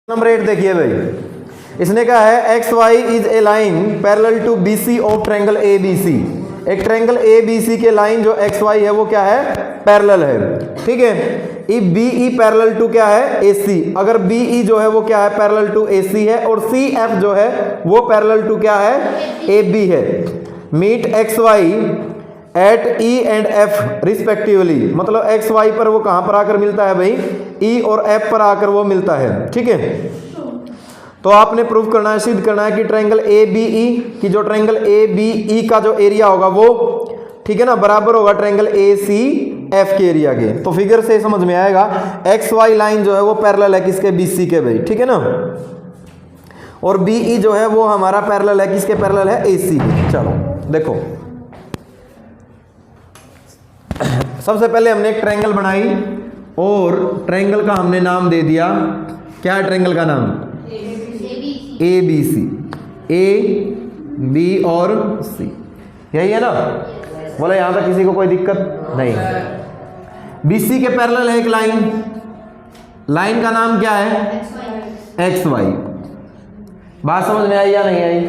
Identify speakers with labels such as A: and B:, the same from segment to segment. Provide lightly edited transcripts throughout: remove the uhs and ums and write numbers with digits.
A: Number 8 देखिए भाई, इसने कहा है X Y is a line parallel to B C of triangle A B C. एक ट्रायंगल ए बी सी के लाइन जो एक्स वाई है वो क्या है, पैरेलल है। ठीक है, if B E parallel to क्या है, ए सी। अगर बी ई जो है वो क्या है, पैरेलल टू ए सी है, और सी एफ जो है वो पैरेलल टू क्या है, ए बी है। Meet X Y at E and F respectively, मतलब एक्स वाई पर वो कहां पर आकर मिलता है भाई, ई और एफ पर आकर वो मिलता है। ठीक है, तो आपने प्रूफ करना है, सिद्ध करना है कि ट्रायंगल ए बी ई की जो ट्रायंगल ए बी ई का जो एरिया होगा वो, ठीक है ना, बराबर होगा ट्रायंगल ए सी एफ के एरिया के। तो फिगर से समझ में आएगा एक्स वाई लाइन जो है वो पैरेलल है किसके, बी सी के भाई। ठीक है ना, और बी ई जो है वो हमारा पैरेलल है किसके, पैरेलल है ए सी के। चलो देखो, सबसे पहले हमने एक ट्रायंगल बनाई और ट्रायंगल का हमने नाम दे दिया, क्या है ट्रायंगल का नाम, ए बी सी। ए बी और सी, यही है ना, बोले यहां तक किसी को कोई दिक्कत नहीं। बी सी के पैरेलल है एक लाइन, लाइन का नाम क्या है, एक्स वाई। बात समझ में आई या नहीं आई?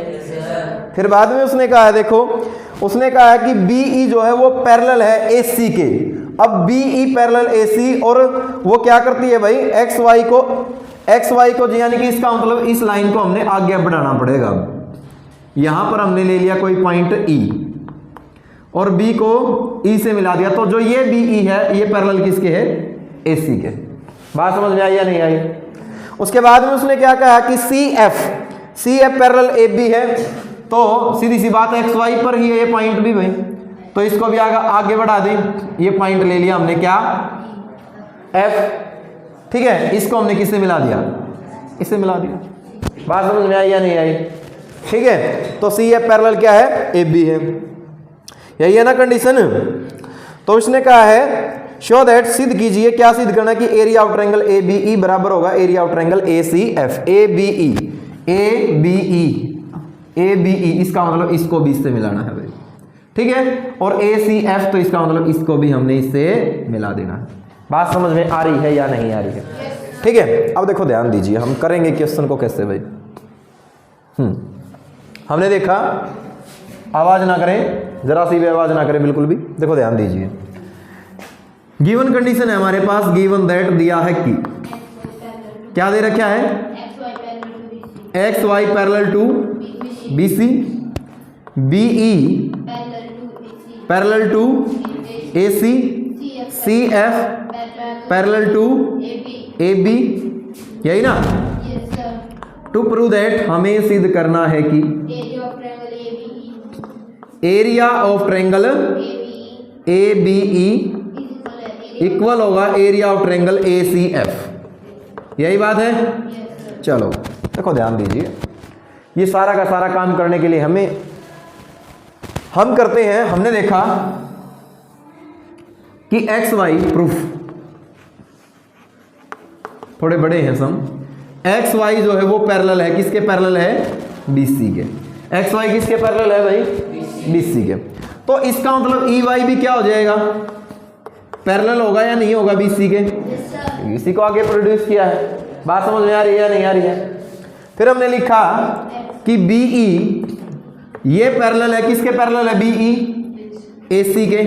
A: फिर बाद में उसने कहा है, देखो उसने कहा है कि बी ई जो है वो पैरेलल है ए सी के। अब बी ई पैरेलल ए सी, और वो क्या करती है भाई, एक्स वाई को यानी कि इसका मतलब इस लाइन को हमने आगे बढ़ाना पड़ेगा। यहां पर हमने ले लिया कोई पॉइंट ई और बी को ई से मिला दिया, तो जो ये बी ई है ये पैरेलल किसके है, ए सी के। बात समझ में आई या नहीं आई? उसके बाद में उसने क्या कहा कि C F parallel A B है, तो सीधी सी बात है एक्स वाई पर ही है ये पॉइंट भी भाई, तो इसको भी आगे बढ़ा दें। ये पॉइंट ले लिया हमने क्या, एफ। ठीक है, इसको हमने किससे मिला दिया, इससे मिला दिया। बात समझ में आई या नहीं आई? ठीक है, तो सी एफ पैरेलल क्या है, ए बी है, यही है ना कंडीशन। तो इसने कहा है शो दैट, सिद्ध कीजिए, क्या सिद्ध करना कि area of triangle A B E बराबर होगा area of triangle A C F. A B E इसका मतलब इसको भी इससे मिलाना है भाई। ठीक है, और ए सी एफ तो इसका मतलब इसको भी हमने इससे मिला देना है। बात समझ में आ रही है या नहीं आ रही है? ठीक है, अब देखो ध्यान दीजिए, हम करेंगे क्वेश्चन को कैसे भाई। हमने देखा, आवाज ना करें, जरा सी भी आवाज ना करें बिल्कुल भी। देखो ध्यान दीजिए, गिवन कंडीशन है हमारे पास, गिवन दैट दिया है कि क्या दे रखा है, X Y parallel to B C, B E parallel to A C, C F parallel to A B, यही ना। टू प्रूव दैट, हमें सिद्ध करना है कि area of triangle A B E equal होगा area of triangle A C F. यही बात है। चलो देखो ध्यान दीजिए, ये सारा का सारा काम करने के लिए हम करते हैं, हमने देखा कि एक्स वाई प्रूफ थोड़े बड़े हैं सम, एक्स वाई जो है वो पैरेलल है किसके, पैरेलल है बी सी के। एक्स वाई किसके पैरेलल है भाई, बी सी के। तो इसका मतलब ई वाई भी क्या हो जाएगा, पैरेलल होगा या नहीं होगा बी सी के, इसी को आगे प्रोड्यूस किया है। बात समझ में आ रही है या नहीं आ रही है? फिर हमने लिखा कि बी ई ये पैरेलल है किसके, पैरेलल है बी ई ए सी के।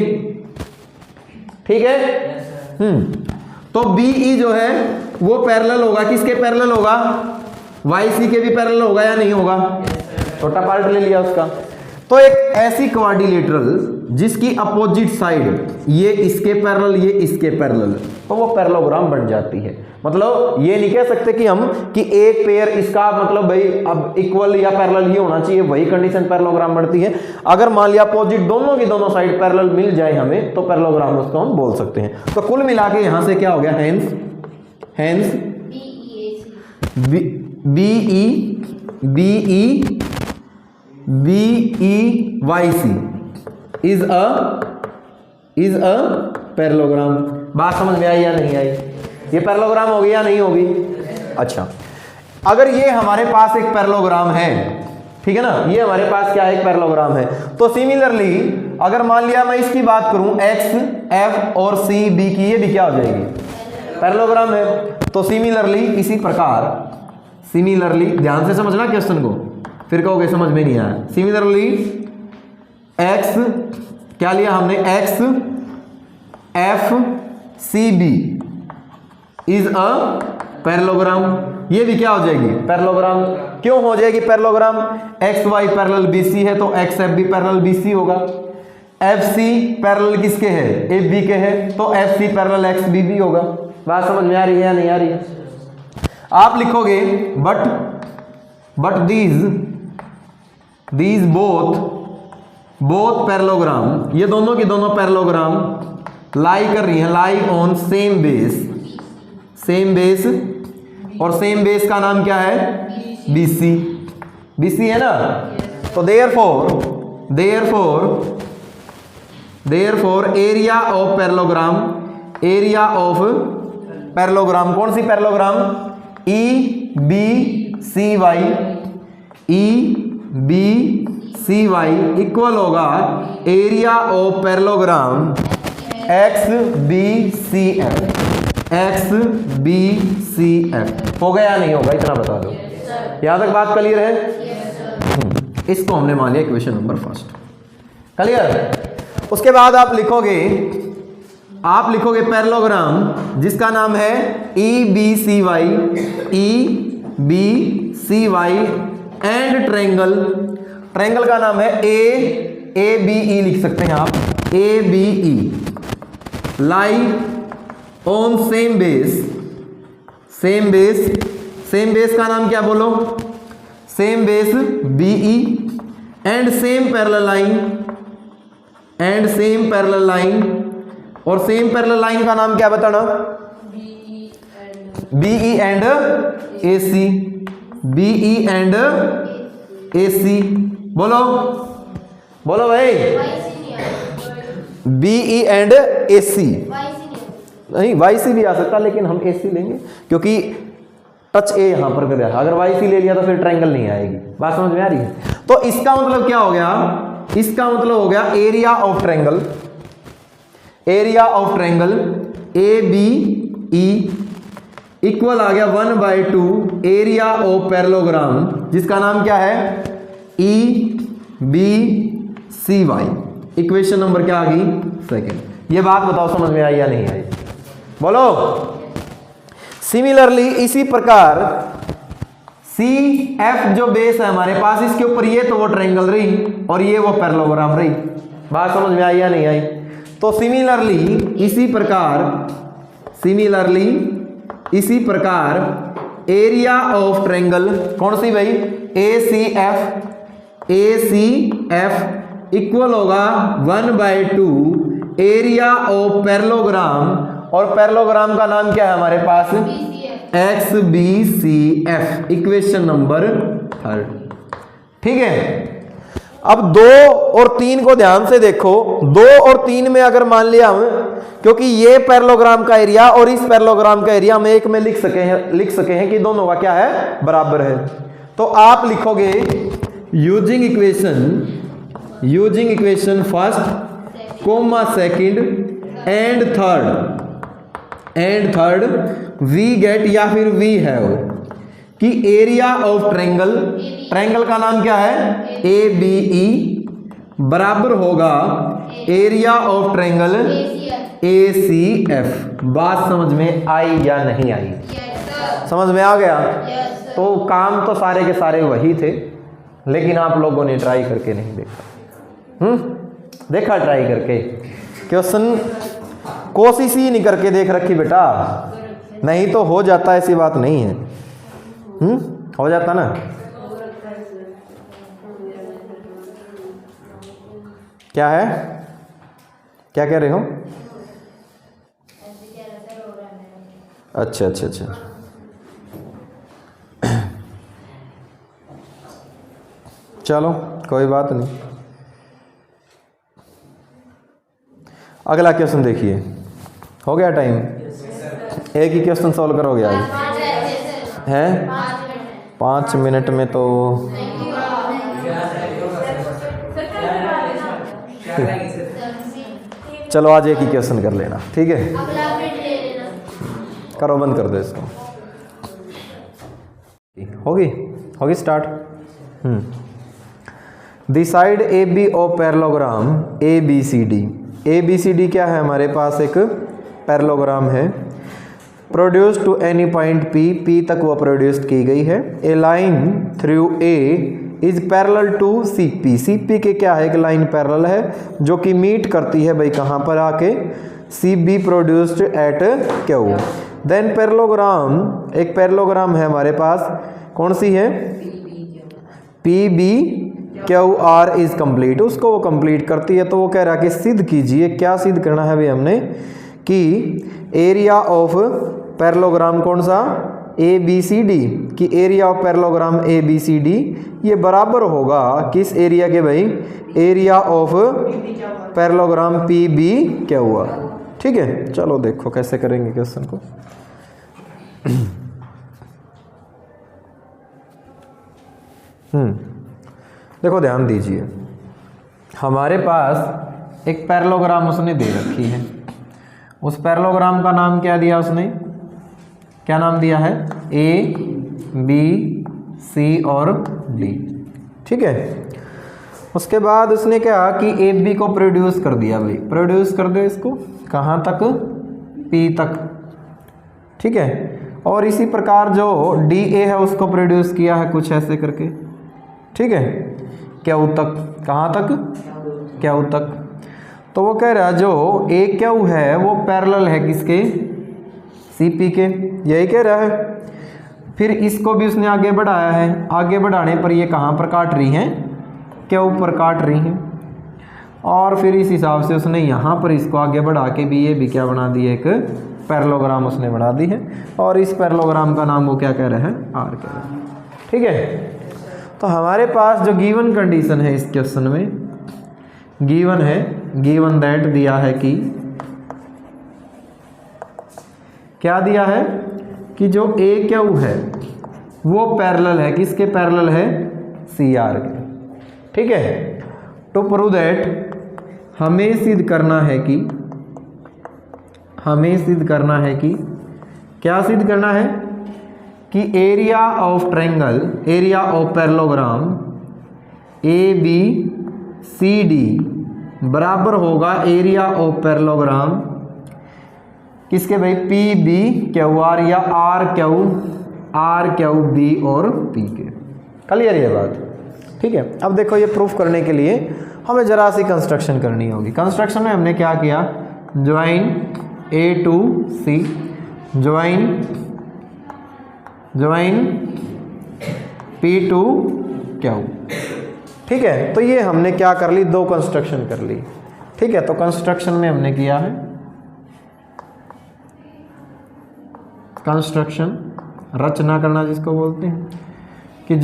A: ठीक है, तो बी ई जो है वो पैरेलल होगा किसके, पैरेलल होगा वाई सी के भी पैरेलल होगा या नहीं होगा, छोटा पार्ट ले लिया उसका। तो एक ऐसी क्वाड्रिलेटरल जिसकी अपोजिट साइड ये इसके पैरेलल ये इसके पैरेलल, तो वो पैरेललोग्राम बन जाती है। मतलब ये नहीं कह सकते कि हम कि एक पेयर इसका मतलब भाई अब इक्वल या पैरेलल ही होना चाहिए, वही कंडीशन पैरेललोग्राम बनती है। अगर मान लिया अपोजिट दोनों की दोनों साइड पैरेलल मिल जाए हमें, तो पैरेललोग्राम उसको हम बोल सकते हैं। तो कुल मिला के यहां से क्या हो गया, hence B E Y C is a parallelogram. बात समझ में आई या नहीं आई? ये पैरेललोग्राम होगी या नहीं होगी? अच्छा, अगर ये हमारे पास एक पैरेललोग्राम है, ठीक है ना, ये हमारे पास क्या है, एक पैरेललोग्राम है, तो सिमिलरली अगर मान लिया मैं इसकी बात करूं, एक्स एफ और सी बी की, ये भी क्या हो जाएगी, पैरेललोग्राम है। तो सिमिलरली इसी प्रकार सिमिलरली, ध्यान से समझना क्वेश्चन को, फिर कहोगे समझ में नहीं आया। सिमिलरली एक्स, क्या लिया हमने, X F C B is a parallelogram. ये भी क्या हो जाएगी, पैरेललोग्राम। क्यों हो जाएगी parallelogram, X Y parallel B C है तो एक्स एफ भी पैरेलल बी सी होगा। एफ सी पैरेलल किसके है, एफ बी के है, तो F C parallel X B भी होगा। बात समझ में आ रही है या नहीं आ रही है? आप लिखोगे बट दीज बोथ पैरेललोग्राम, ये दोनों की दोनों पैरेललोग्राम लाई कर रही हैं, लाई ऑन सेम बेस, और सेम बेस का नाम क्या है, BC है ना। तो देयरफॉर एरिया ऑफ पैरेललोग्राम, कौन सी पैरेललोग्राम, EBCY इक्वल होगा एरिया ऑफ पैरेललोग्राम XBCF। हो गया या नहीं होगा, इतना बता दो। यहां तक बात क्लियर है? इसको हमने मान लिया इक्वेशन नंबर फर्स्ट, क्लियर। उसके बाद आप लिखोगे पैरेललोग्राम जिसका नाम है EBCY एंड ट्रायंगल का नाम है ABE, लिख सकते हैं आप ABE, lie on same base का नाम क्या बोलो, same base BE and same parallel line, और सेम पैरेलल लाइन का नाम क्या बताना, BE एंड AC, बोलो भाई, BE एंड AC, नहीं YC भी आ सकता, लेकिन हम AC लेंगे क्योंकि टच ए यहां पर कर दिया। अगर YC ले लिया तो फिर ट्रायंगल नहीं आएगी। बात समझ में आ रही है? तो इसका मतलब क्या हो गया, इसका मतलब हो गया area of triangle ABE equal आ गया 1/2 एरिया ऑफ पैरेललोग्राम जिसका नाम क्या है, EBCY। इक्वेशन नंबर क्या आ गई, सेकंड। ये बात बताओ समझ में आई या नहीं आई, बोलो। सिमिलरली इसी प्रकार CF जो बेस है हमारे पास, इसके ऊपर ये तो वो ट्रायंगल रही और ये वो पैरेललोग्राम रही। बात समझ में आई या नहीं आई? तो सिमिलरली इसी प्रकार एरिया ऑफ ट्रायंगल, कौन सी भाई, ACF इक्वल होगा 1/2 एरिया ऑफ पैरेललोग्राम, और पैरेललोग्राम का नाम क्या है हमारे पास, XBCF। इक्वेशन नंबर थर्ड, ठीक है। अब 2 और 3 को ध्यान से देखो। 2 और 3 में अगर मान लिया हम, क्योंकि ये पैरेललोग्राम का एरिया और इस पैरेललोग्राम का एरिया हम एक में लिख सके हैं कि दोनों का क्या है, बराबर है। तो आप लिखोगे using equation first, comma second and third we get या फिर वी हैव कि एरिया ऑफ ट्रायंगल का नाम क्या है, ABE बराबर होगा एरिया ऑफ ट्रायंगल ACF। बात समझ में आई या नहीं आई? समझ में आ गया? तो काम तो सारे के सारे वही थे, लेकिन आप लोगों ने ट्राई करके नहीं देखा। देखा ट्राई करके? क्वेश्चन कोशिश ही नहीं करके देख रखी बेटा, नहीं तो हो जाता, ऐसी बात नहीं है। हो जाता ना। क्या है, क्या कह रहे हो? अच्छा अच्छा अच्छा, चलो कोई बात नहीं। अगला क्वेश्चन देखिए, हो गया टाइम, एक ही क्वेश्चन सॉल्व करोगे आज हैं? 5 मिनट में तो चलो आज एक ही क्वेश्चन कर लेना, ठीक है? करो, बंद कर दो इसको। होगी होगी start. The side A B of parallelogram A B C D. A B C D क्या है, हमारे पास एक पैरेललोग्राम है। Produce to any point P, P तक वो प्रोड्यूस की गई है। A line through A is parallel to C P. C P के क्या है, एक लाइन पैरेलल है जो कि मीट करती है भाई कहाँ पर आके, C B produced at Q. Then parallelogram, एक पैरेललोग्राम है हमारे पास, कौन सी है, P B Q R is complete, उसको वो कंप्लीट करती है। तो वो कह रहा है कि सिद्ध कीजिए, क्या सिद्ध करना है भाई हमने, कि एरिया ऑफ पैरेललोग्राम कौन सा, ए बी सी डी, कि area of parallelogram A B C D ये बराबर होगा किस एरिया के भाई, area of parallelogram P B Q R. ठीक है, चलो देखो कैसे करेंगे क्वेश्चन को। देखो ध्यान दीजिए, हमारे पास एक पैरेललोग्राम उसने दे रखी है। उस पैरेललोग्राम का नाम क्या दिया उसने, क्या नाम दिया है, ए बी सी और डी। ठीक है, उसके बाद उसने क्या कि ए बी को प्रोड्यूस कर दिया भाई, प्रोड्यूस कर दो इसको कहाँ तक, पी तक। ठीक है, और इसी प्रकार जो डी ए है उसको प्रोड्यूस किया है कुछ ऐसे करके। ठीक है, क्यू तक, कहाँ तक, क्यू तक। तो वो कह रहा है जो ए क्यू है वो पैरेलल है किसके, सी पी के, यही कह रहा है। फिर इसको भी उसने आगे बढ़ाया है, आगे बढ़ाने पर ये कहाँ पर काट रही हैं, क्यू पर काट रही हैं। और फिर इस हिसाब से उसने यहाँ पर इसको आगे बढ़ा के भी ये भी क्या बना दिया, एक पैरेललोग्राम उसने बना दी है। और इस पैरेललोग्राम का नाम वो क्या कह रहे हैं, आर कह रहे हैं। ठीक है, तो हमारे पास जो गिवन कंडीशन है इस क्वेश्चन में, गिवन है, गिवन दैट दिया है कि, क्या दिया है कि जो ए क्यू है वो पैरेलल है किसके, पैरेलल है सी आर के। ठीक है, टू प्रूव दैट, हमें सिद्ध करना है कि, हमें सिद्ध करना है कि, क्या सिद्ध करना है कि area of triangle, area of parallelogram A B C D बराबर होगा एरिया ऑफ पैरेललोग्राम किसके भाई, पी बी क्यू आर या आर क्यू बी और पी के। क्लियर ये बात। ठीक है, अब देखो ये प्रूफ करने के लिए हमें जरा सी कंस्ट्रक्शन करनी होगी। कंस्ट्रक्शन में हमने क्या किया, join A to C, join P to Q. ठीक है, तो ये हमने क्या कर ली, दो कंस्ट्रक्शन कर ली। ठीक है, तो कंस्ट्रक्शन में हमने किया है, कंस्ट्रक्शन रचना करना जिसको बोलते हैं, कि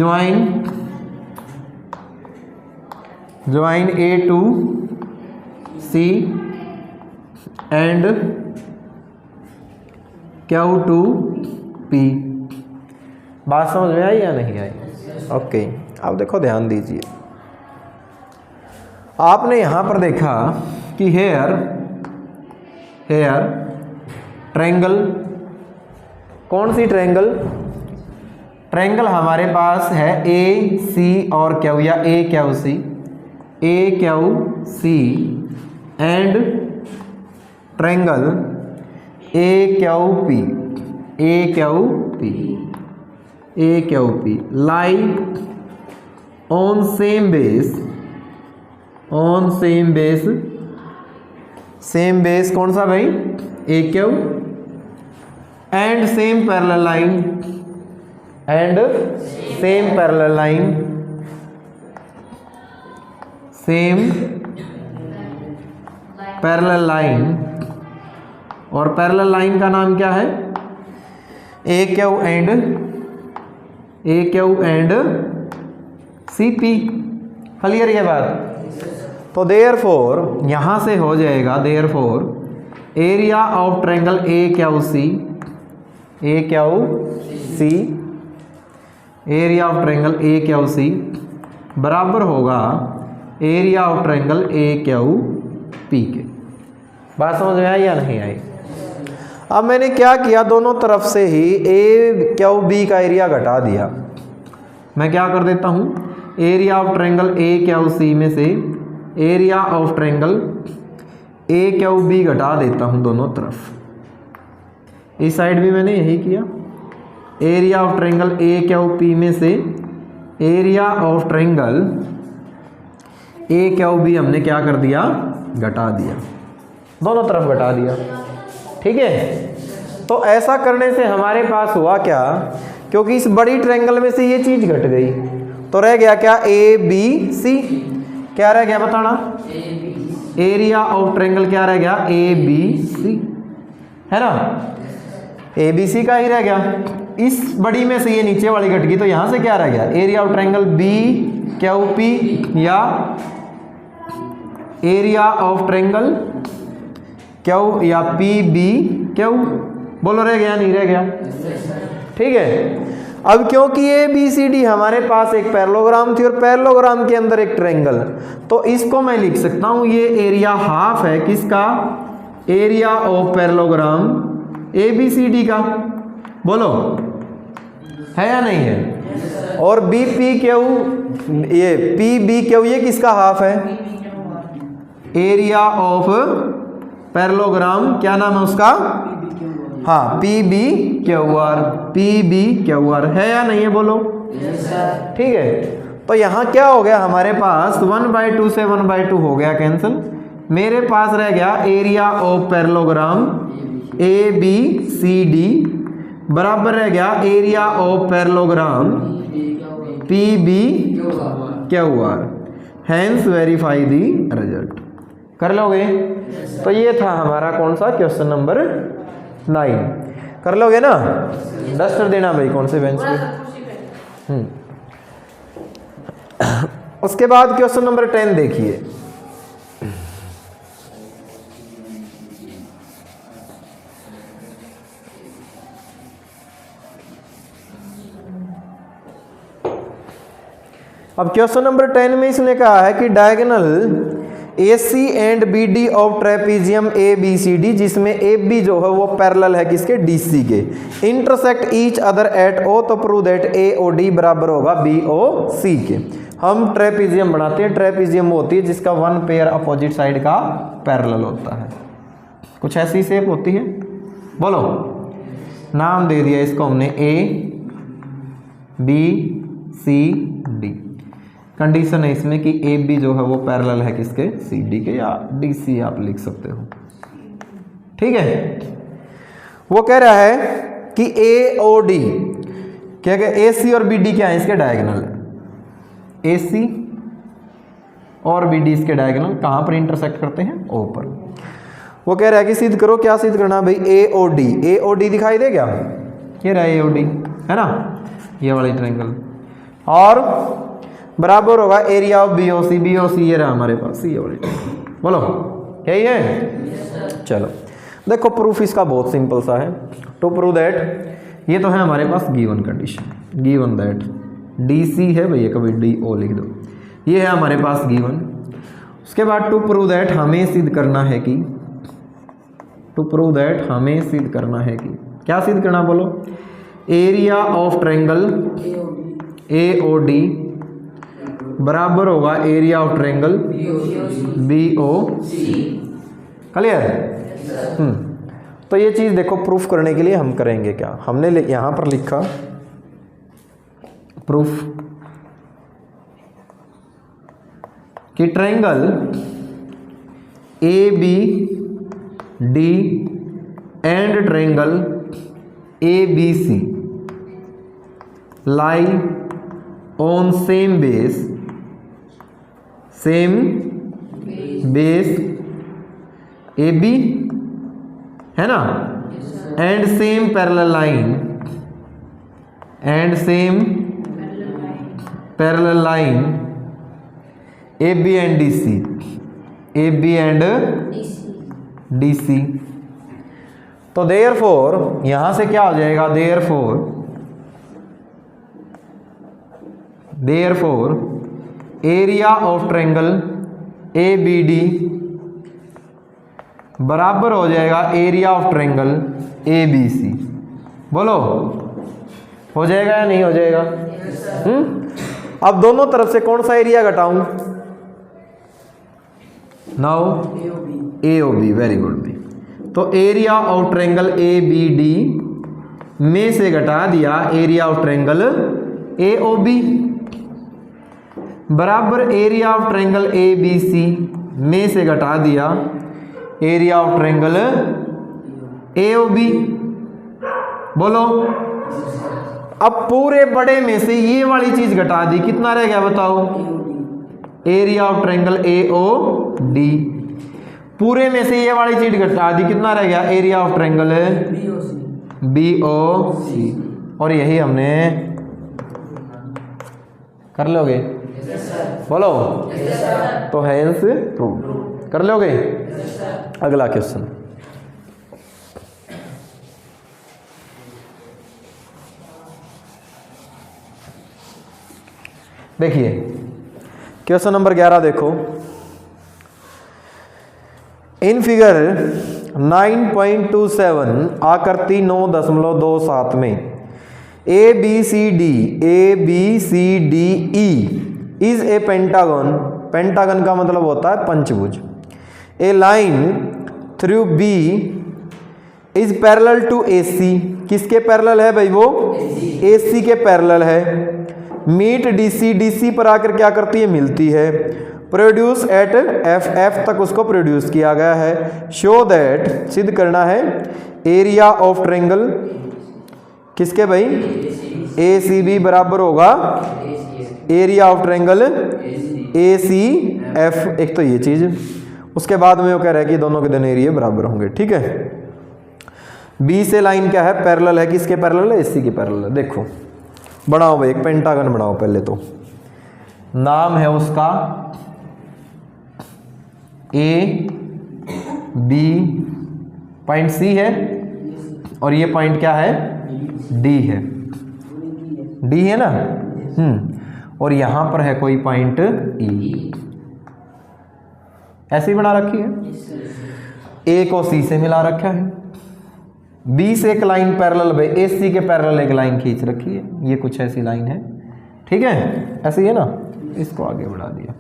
A: join A to C and Q to P. बात समझ में आई या नहीं आई? ओके, अब देखो ध्यान दीजिए, आपने यहां पर देखा कि हेयर ट्रायंगल, कौन सी ट्रायंगल, ट्रायंगल हमारे पास है ए सी और क्यू, या A Q C and triangle A Q P lie on same base कौन सा भाई, A Q, and same parallel line, और पैरेलल लाइन का नाम क्या है, A Q and C P. Clear ये बात। तो देयरफॉर यहां से हो जाएगा, therefore area of triangle A Q C, area of triangle A Q C बराबर होगा area of triangle A Q P के। बात समझ में आई या नहीं आई? अब मैंने क्या किया, दोनों तरफ से ही ए क्यू बी का एरिया घटा दिया। मैं क्या कर देता हूँ, area of triangle A Q C में से area of triangle A Q B घटा देता हूँ दोनों तरफ। इस साइड भी मैंने यही किया, area of triangle A Q P में से area of triangle A Q B हमने क्या कर दिया, घटा दिया, दोनों तरफ घटा दिया। ठीक है, तो ऐसा करने से हमारे पास हुआ क्या, क्योंकि इस बड़ी ट्रायंगल में से ये चीज घट गई तो रह गया क्या, ए बी सी। क्या रह गया बताना, एरिया ऑफ ट्रायंगल क्या रह गया, ए बी सी, है ना, ए बी सी का ही रह गया। इस बड़ी में से ये नीचे वाली घट गई तो यहां से क्या रह गया, area of triangle B Q P या एरिया ऑफ ट्रायंगल क्यू या पी बी क्यू। बोलो रह गया, नहीं रह गया? ठीक है। अब क्योंकि ए बी सी डी हमारे पास एक पैरेललोग्राम थी और पैरेललोग्राम के अंदर एक ट्रायंगल, तो इसको मैं लिख सकता हूं ये एरिया हाफ है किसका, area of parallelogram A B C D का। बोलो है या नहीं है? और बी पी क्यू, ये पी बी क्यू ये किसका हाफ है, एरिया ऑफ पैरेललोग्राम, क्या नाम है उसका, हाँ P B Q R, P B Q R, है या नहीं है? बोलो। ठीक है, तो यहाँ क्या हो गया हमारे पास 1/2 से 1/2 हो गया कैंसिल। मेरे पास रह गया area of parallelogram A B C D बराबर रह गया area of parallelogram P B Q R. Hence verify the result. कर लोगे? तो ये था हमारा कौन सा, क्वेश्चन नंबर 9। कर लोगे ना? डस्टर देना भाई कौन से बेंच पे। उसके बाद क्वेश्चन नंबर 10 देखिए। अब क्वेश्चन नंबर 10 में इसने कहा है कि diagonal AC and BD of trapezium ABCD, जिसमें AB जो है वो पैरेलल है किसके, DC के, intersect each other at O, तो प्रूव दैट AOD बराबर होगा BOC के। हम ट्रेपीजियम बनाते हैं, ट्रेपीजियम वो होती है जिसका वन पेयर अपोजिट साइड का पैरेलल होता है। कुछ ऐसी शेप होती है। बोलो, नाम दे दिया इसको हमने ABCD। कंडीशन है इसमें कि ए बी जो है वो पैरेलल है किसके, सी डी के, या डी सी आप लिख सकते हो। ठीक है, वो कह रहा है कि ए ओ डी क्या, ए सी और बी डी क्या है, इसके डायगोनल है। ए सी और बी डी इसके डायगोनल कहाँ पर इंटरसेक्ट करते हैं, ओ पर। वो कह रहा है कि सिद्ध करो। क्या सिद्ध करना भाई, ए ओ डी। ए ओ डी दिखाई दे क्या, ये रहा ए ओ डी, है ना, ये वाली ट्रायंगल, और बराबर होगा एरिया ऑफ BOC। BOC ये रहा हमारे पास, ये वाली। बोलो यही है? चलो देखो, प्रूफ इसका बहुत सिंपल सा है। टू प्रूव दैट, ये तो है हमारे पास given condition, given that DC है भैया, कभी DO लिख दो, ये है हमारे पास गिवन। उसके बाद टू प्रूव दैट हमें सिद्ध करना है कि, टू प्रूव दैट हमें सिद्ध करना है कि, क्या सिद्ध करना बोलो, एरिया ऑफ ट्रायंगल AOD बराबर होगा area of triangle BOC। Clear? तो ये चीज देखो, प्रूफ करने के लिए हम करेंगे क्या, हमने यहां पर लिखा प्रूफ कि triangle ABD and triangle ABC lie on same base, same base AB है ना, and same parallel line, and same parallel line AB and DC, AB and DC। तो देयरफॉर यहां से क्या हो जाएगा, therefore area of triangle ABD बराबर हो जाएगा एरिया ऑफ ट्रायंगल ABC। बोलो हो जाएगा या नहीं हो जाएगा? अब दोनों तरफ से कौन सा एरिया घटाऊं? नाउ AOB, वेरी गुड भी। तो एरिया ऑफ ट्रायंगल ABD में से घटा दिया एरिया ऑफ ट्रायंगल AOB बराबर एरिया ऑफ ट्रायंगल ABC में से घटा दिया एरिया ऑफ ट्रायंगल AOB। बोलो अब पूरे बड़े में से ये वाली चीज घटा दी, कितना रह गया बताओ? Area of triangle AOD। पूरे में से ये वाली चीज घटा दी, कितना रह गया? Area of triangle BOC। और यही हमने कर लोगे? बोलो तो हैंस प्रूव कर लोगे? अगला क्वेश्चन देखिए, क्वेश्चन नंबर 11 देखो। इन फिगर 9.27 आकृति 9.27 में ABCDE is a pentagon. Pentagon का मतलब होता है पंचभुज। A line through B is parallel to AC। किसके पैरेलल है भाई? वो AC के पैरेलल है। मीट DC, DC पर आकर क्या करती है? मिलती है। प्रोड्यूस एट F तक उसको प्रोड्यूस किया गया है। शो दैट, सिद्ध करना है, एरिया ऑफ ट्रायंगल किसके भाई? ACB बराबर होगा एरिया ऑफ ट्रायंगल ACF। एक तो ये चीज, उसके बाद में वो कह रहा है कि दोनों के दोनों एरिया बराबर होंगे। ठीक है। B से लाइन क्या है? पैरेलल है। किसके पैरेलल है? AC के पैरेलल है। देखो बनाओ भाई, एक पेंटागन बनाओ। पहले तो नाम है उसका AB, पॉइंट C है, और ये पॉइंट क्या है? D है। D है ना? और यहां पर है कोई पॉइंट E। ऐसे ही बना रखी है। A को C से मिला रखा है। B से एक लाइन पैरेलल भाई, AC के पैरेलल एक लाइन खींच रखी है। ये कुछ ऐसी लाइन है। ठीक है, ऐसे ही है ना? इसको आगे बढ़ा दिया।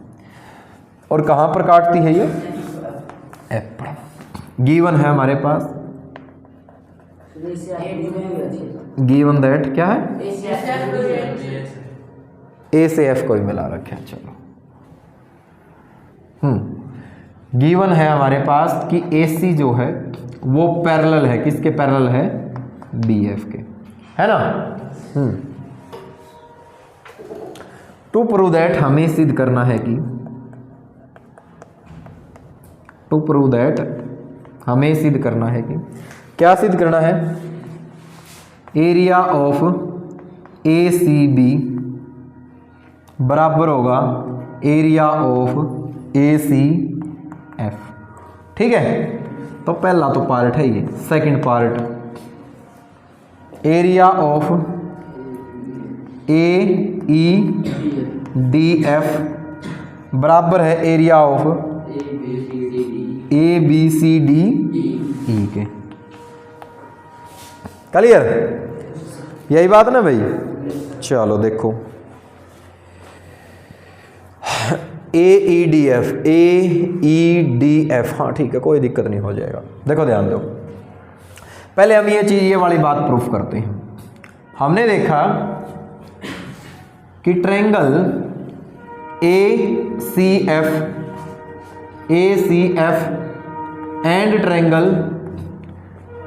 A: और कहां पर काटती है ये? F पर। गिवन है हमारे पास, गिवन दैट क्या है? A से F को भी मिला रखे हैं। चलो गिवन है हमारे पास कि AC जो है वो पैरेलल है। किसके पैरेलल है? BF के, है ना? टू प्रूव दैट, हमें सिद्ध करना है कि, टू प्रूव दैट हमें सिद्ध करना है कि, क्या सिद्ध करना है? एरिया ऑफ ACB बराबर होगा एरिया ऑफ ACF। ठीक है, तो पहला तो पार्ट है ये। Second part, area of AEDF बराबर है एरिया ऑफ ABCDE के। क्लियर? यही बात ना भाई? चलो देखो, AEDF, हाँ ठीक है, कोई दिक्कत नहीं, हो जाएगा। देखो ध्यान दो, पहले हम ये वाली बात प्रूफ करते हैं। हमने देखा कि ट्रायंगल ACF एंड ट्रायंगल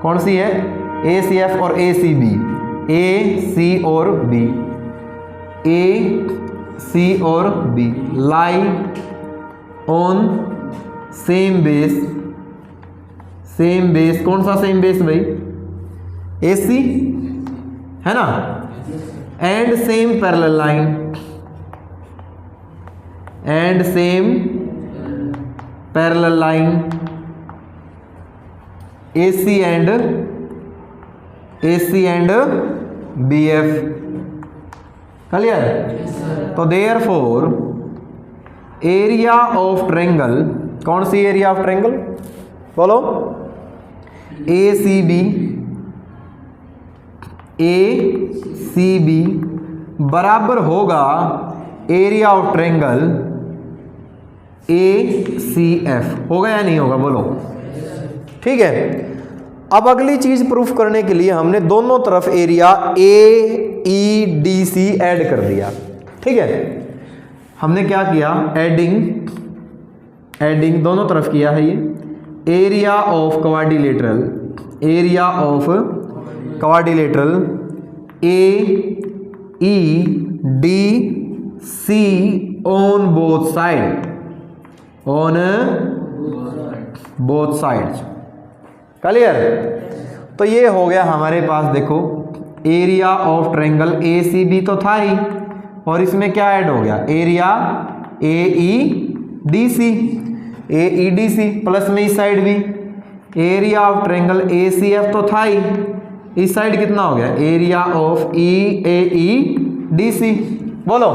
A: कौन सी है? ACF और ACB, AC और B, AC और B lie on same base. Same base, कौन सा सेम बेस भाई? AC है ना? And same parallel line, and same parallel line AC and BF। Clear? तो देयरफॉर एरिया ऑफ ट्रायंगल, कौन सी एरिया ऑफ ट्रायंगल? बोलो। ACB ACB बराबर होगा एरिया ऑफ ट्रायंगल ACF। होगा या नहीं होगा बोलो? ठीक है। अब अगली चीज प्रूफ करने के लिए हमने दोनों तरफ एरिया AEDC ऐड कर दिया। ठीक है, हमने क्या किया? एडिंग दोनों तरफ किया है। ये area of quadrilateral AEDC on both sides. Clear? तो ये हो गया हमारे पास, देखो एरिया ऑफ ट्रायंगल ACB तो था ही, और इसमें क्या ऐड हो गया? एरिया AEDC प्लस में इस साइड भी एरिया ऑफ ट्रायंगल ACF तो था ही, इस साइड कितना हो गया? Area of AEDC। बोलो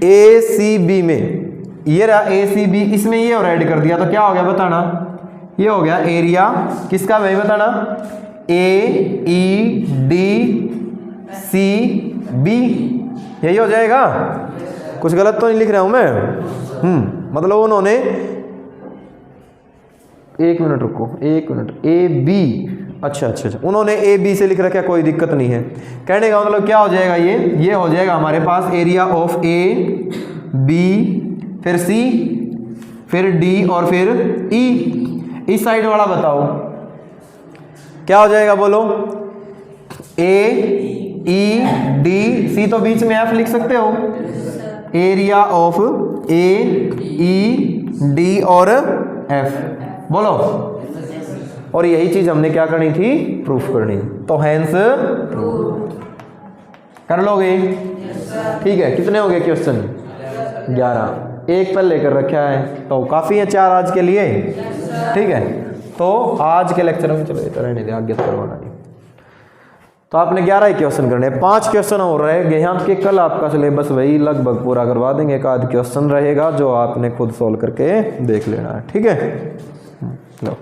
A: ACB में ये रहा ACB, इसमें ये और ऐड कर दिया तो क्या हो गया बताना? ये हो गया एरिया किसका भाई बताना? AEDCB। यही हो जाएगा? कुछ गलत तो नहीं लिख रहा हूं मैं? मतलब उन्होंने, एक मिनट रुको, AB, अच्छा, उन्होंने AB से लिख रखा, कोई दिक्कत नहीं है। कहने का मतलब क्या हो जाएगा? ये हो जाएगा हमारे पास एरिया ऑफ A, B, फिर C, फिर D और फिर E। इस साइड वाला बताओ क्या हो जाएगा बोलो? AEDC तो बीच में F लिख सकते हो, एरिया ऑफ AED और F। बोलो, और यही चीज हमने क्या करनी थी? प्रूफ करनी। तो हैंस कर लोगे? ठीक है, कितने हो गए क्वेश्चन? 11। एक पहले लेकर रखा है तो काफ़ी है 4 आज के लिए। ठीक है, तो आज के लेक्चर में चलो इतना रहने दे, आगे करवाना नहीं। तो आपने 11 ही क्वेश्चन करने, 5 क्वेश्चन और रहेंगे यहाँ के। कल आपका सिलेबस वही लगभग पूरा करवा देंगे, एक आध क्वेश्चन रहेगा जो आपने खुद सॉल्व करके देख लेना है। ठीक है, लो।